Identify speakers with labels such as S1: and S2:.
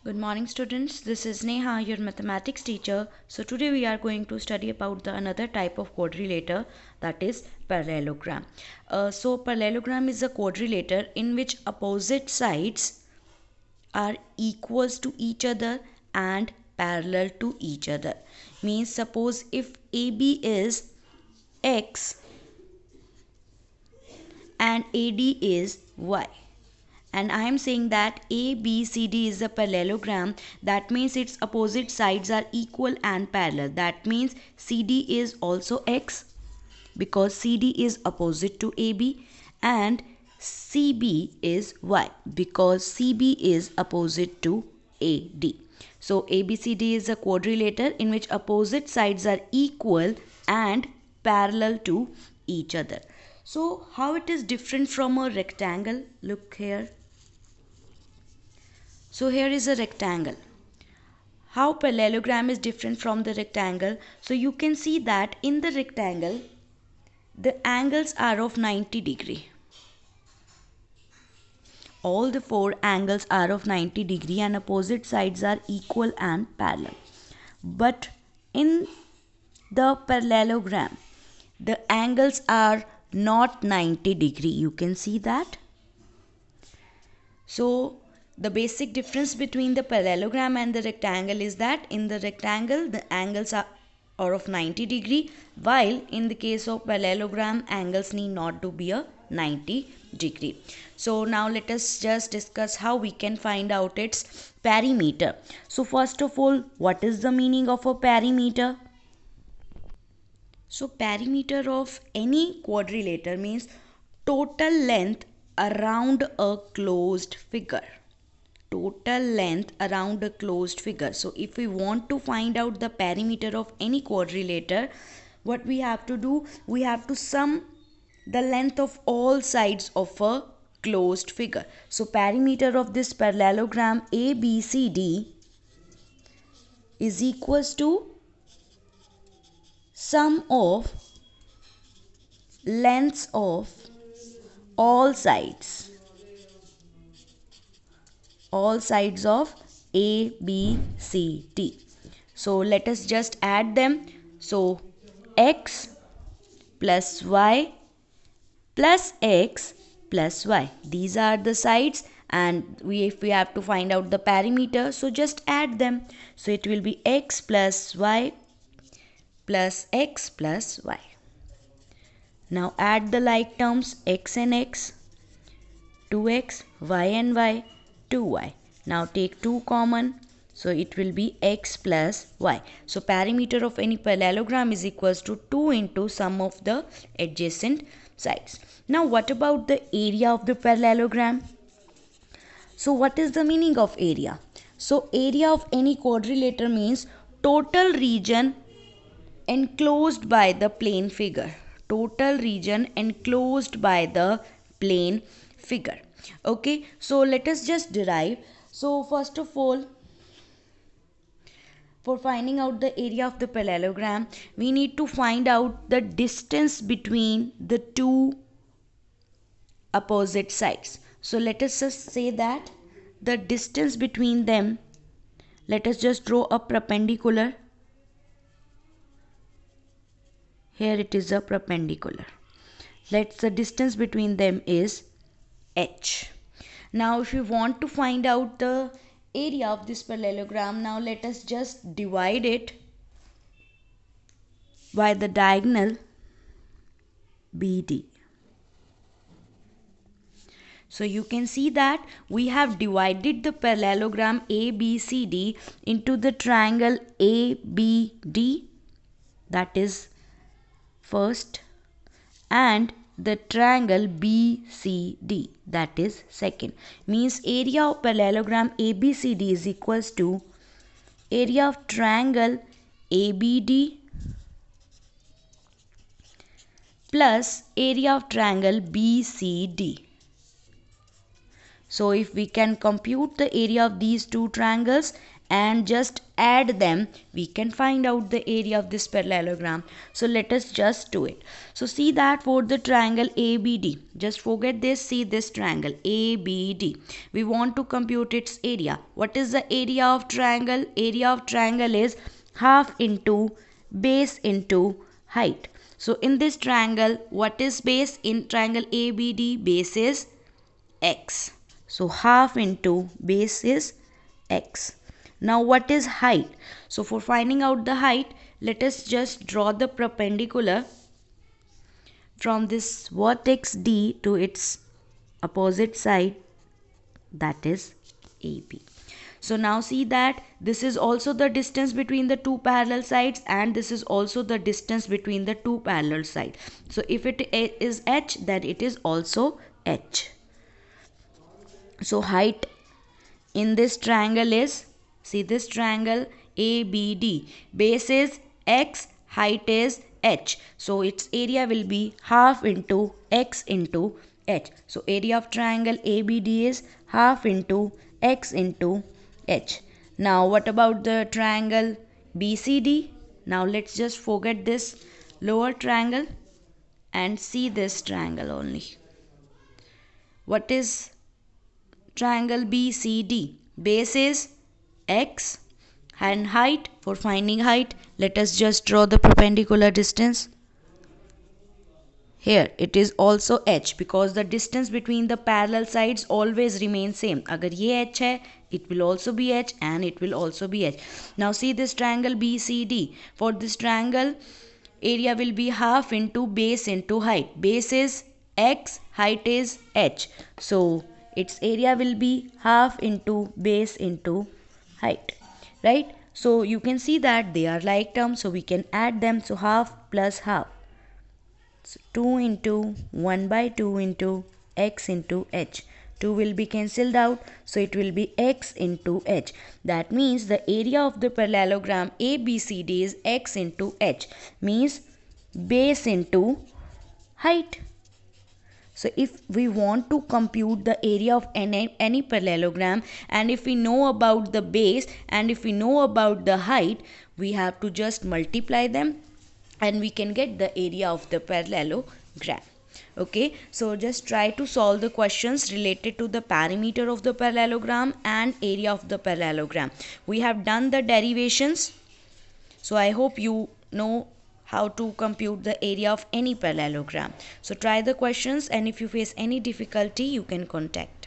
S1: Good morning students, this is Neha, your mathematics teacher. So today we are going to study about the another type of quadrilateral, that is parallelogram. So parallelogram is a quadrilateral in which opposite sides are equals to each other and parallel to each other. Means suppose if AB is X and AD is Y, and I am saying that ABCD is a parallelogram, that means its opposite sides are equal and parallel. That means CD is also X because CD is opposite to AB, and CB is Y because CB is opposite to AD. So ABCD is a quadrilateral in which opposite sides are equal and parallel to each other. So how it is different from a rectangle? Look here. So here is a rectangle. How parallelogram is different from the rectangle? So you can see that in the rectangle, the angles are of 90 degree. All the four angles are of 90 degree and opposite sides are equal and parallel. But in the parallelogram, the angles are not 90 degree. You can see that. So the basic difference between the parallelogram and the rectangle is that in the rectangle the angles are of 90 degree, while in the case of parallelogram angles need not to be a 90 degree. So now let us just discuss how we can find out its perimeter. So first of all, what is the meaning of a perimeter? So perimeter of any quadrilateral means total length around a closed figure. Total length around a closed figure. So if we want to find out the perimeter of any quadrilateral, what we have to do? We have to sum the length of all sides of a closed figure. So perimeter of this parallelogram ABCD is equals to sum of lengths of all sides of A, B, C, D. So let us just add them. So x plus y plus x plus y. These are the sides, and if we have to find out the perimeter, so just add them. So it will be x plus y plus x plus y. Now add the like terms, x and x, 2x, y and y, 2y. Now take 2 common. So it will be x plus y. So perimeter of any parallelogram is equals to 2 into sum of the adjacent sides. Now what about the area of the parallelogram? So what is the meaning of area? So area of any quadrilateral means total region enclosed by the plane figure. Total region enclosed by the plane figure. Okay, so let us just derive. So first of all, for finding out the area of the parallelogram, we need to find out the distance between the two opposite sides. So let us just say that the distance between them, let us just draw a perpendicular. Here it is a perpendicular. Let's the distance between them is h. Now if you want to find out the area of this parallelogram, now let us just divide it by the diagonal BD. So you can see that we have divided the parallelogram ABCD into the triangle ABD, that is first, and the triangle BCD, that is second. Means area of parallelogram ABCD is equals to area of triangle ABD plus area of triangle BCD. So if we can compute the area of these two triangles and just add them, we can find out the area of this parallelogram. So let us just do it. So see that for the triangle ABD, just forget this, see this triangle ABD. We want to compute its area. What is the area of triangle? Area of triangle is half into base into height. So in this triangle, what is base? In triangle ABD, base is x. So half into base is x. Now what is height? So for finding out the height, let us just draw the perpendicular from this vertex D to its opposite side, that is AB. So now see that this is also the distance between the two parallel sides and this is also the distance between the two parallel sides. So if it is h, then it is also h. So height in this triangle is, see this triangle ABD, base is x, height is h. So its area will be half into x into h. So area of triangle ABD is half into x into h. Now what about the triangle BCD? Now let's just forget this lower triangle and see this triangle only. What is triangle BCD? Base is x and height, for finding height, let us just draw the perpendicular distance. Here it is also h because the distance between the parallel sides always remains same. Agar ye h hai, it will also be h and it will also be h. Now see this triangle BCD. For this triangle, area will be half into base into height. Base is x, height is h. So its area will be half into base into height, right? So you can see that they are like terms, so we can add them. So half plus half. So 2 into 1 by 2 into x into h. 2 will be cancelled out, so it will be x into h. That means the area of the parallelogram ABCD is x into h, means base into height. So if we want to compute the area of any parallelogram, and if we know about the base and if we know about the height, we have to just multiply them and we can get the area of the parallelogram. Okay, so just try to solve the questions related to the perimeter of the parallelogram and area of the parallelogram. We have done the derivations, so I hope you know how to compute the area of any parallelogram. So try the questions, and if you face any difficulty, you can contact